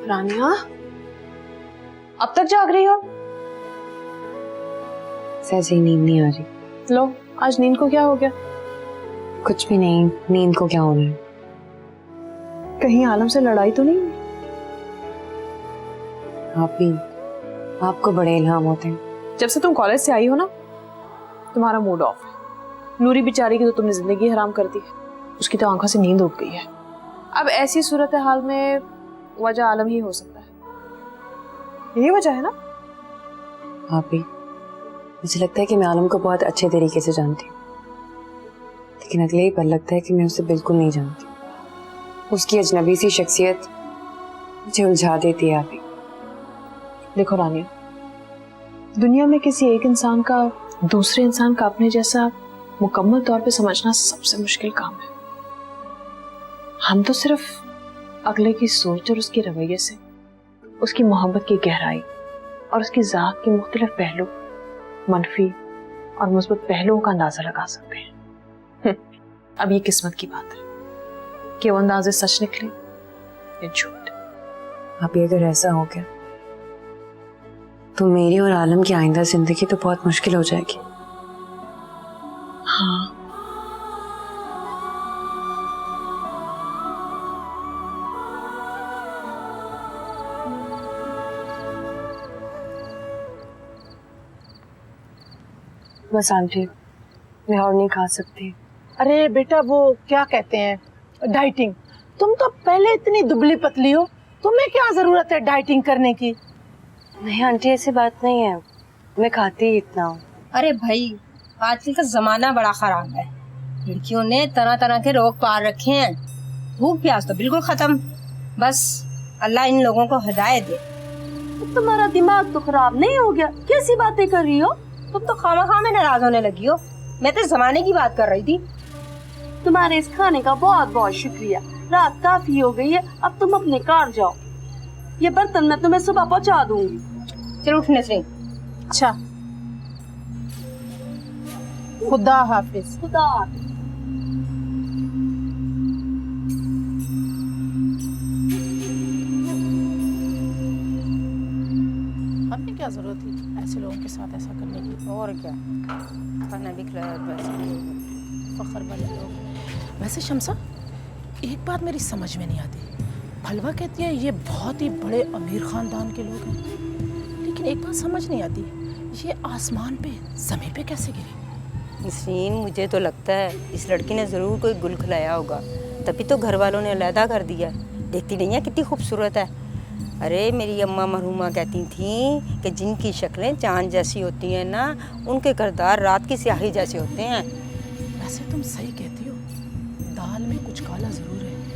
रानिया, अब तक जाग रही हो? सहज ही नींद नहीं आ रही। लो, आज नींद को क्या हो गया? कुछ भी नहीं, नींद को क्या होना है। कहीं आलम से लड़ाई तो नहीं हुई? आप भी, आपको बड़े इल्हाम होते हैं। जब से तुम कॉलेज से आई हो ना, तुम्हारा मूड ऑफ है। नूरी बेचारी की तो तुमने जिंदगी हराम कर दी है, उसकी तो आंखों से नींद उड़ गई है। अब ऐसी सूरत हाल में वजह आलम ही हो सकता है। यही वजह है ना? आप भी, मुझे लगता है कि मैं आलम को बहुत अच्छे तरीके से जानती हूँ, लेकिन अगले ही पल लगता है कि मैं उसे बिल्कुल नहीं जानती। उसकी अजनबी सी शख्सियत मुझे उलझा देती है। आप ही देखो रानिया, दुनिया में किसी एक इंसान का दूसरे इंसान का अपने जैसा मुकम्मल तौर पे समझना सबसे मुश्किल काम है। हम तो सिर्फ अगले की सोच और उसके रवैये से उसकी मोहब्बत की गहराई और उसकी ज़ात के मुख्तलिफ पहलू, मनफी और मुस्बत पहलुओं का अंदाजा लगा सकते हैं। अब ये किस्मत की बात है कि वो अंदाजे सच निकले या झूठ। आप ही, अगर ऐसा हो गया तो मेरी और आलम की आइंदा जिंदगी तो बहुत मुश्किल हो जाएगी। हाँ, बस आंटी, मैं और नहीं खा सकती। अरे बेटा, वो क्या कहते हैं, डाइटिंग। तुम तो पहले इतनी दुबली पतली हो, तुम्हें क्या जरूरत है डाइटिंग करने की? नहीं आंटी, ऐसी बात नहीं है, मैं खाती ही इतना हूँ। अरे भाई, आजकल का जमाना बड़ा खराब है। लड़कियों ने तरह तरह के रोग पार रखे हैं। भूख प्यास तो बिल्कुल खत्म। बस अल्लाह इन लोगों को हिदायत दे। तुम्हारा दिमाग तो खराब नहीं हो गया? कैसी बातें कर रही हो? तुम तो खामा में नाराज होने लगी हो। मैं तो जमाने की बात कर रही थी। तुम्हारे इस खाने का बहुत बहुत शुक्रिया। रात काफी हो गई है, अब तुम अपने कार जाओ। ये बर्तन मैं तुम्हें सुबह पहुंचा दूंगी। चलो उठने से। अच्छा, खुदा हाफिज। खुदा। हमें क्या जरूरत थी ऐसे लोगों के साथ ऐसा करने की? और क्या, खाना भी खिलाया फखर वाले लोग। वैसे शमसा, एक बात मेरी समझ में नहीं आती। भलवा कहती है ये बहुत ही बड़े अमीर खानदान के लोग हैं, लेकिन एक बात समझ नहीं आती, ये आसमान पे ज़मीन पे कैसे गिरी? नसरीन, मुझे तो लगता है इस लड़की ने ज़रूर कोई गुल खिलाया होगा, तभी तो घर वालों ने अलहदा कर दिया। देखती नहीं है कितनी खूबसूरत है। अरे मेरी अम्मा मरहुमा कहती थी कि जिनकी शक्लें चांद जैसी होती हैं ना, उनके किरदार रात की स्याही जैसे होते हैं। वैसे तुम सही कहती हो, दाल में कुछ काला ज़रूर है।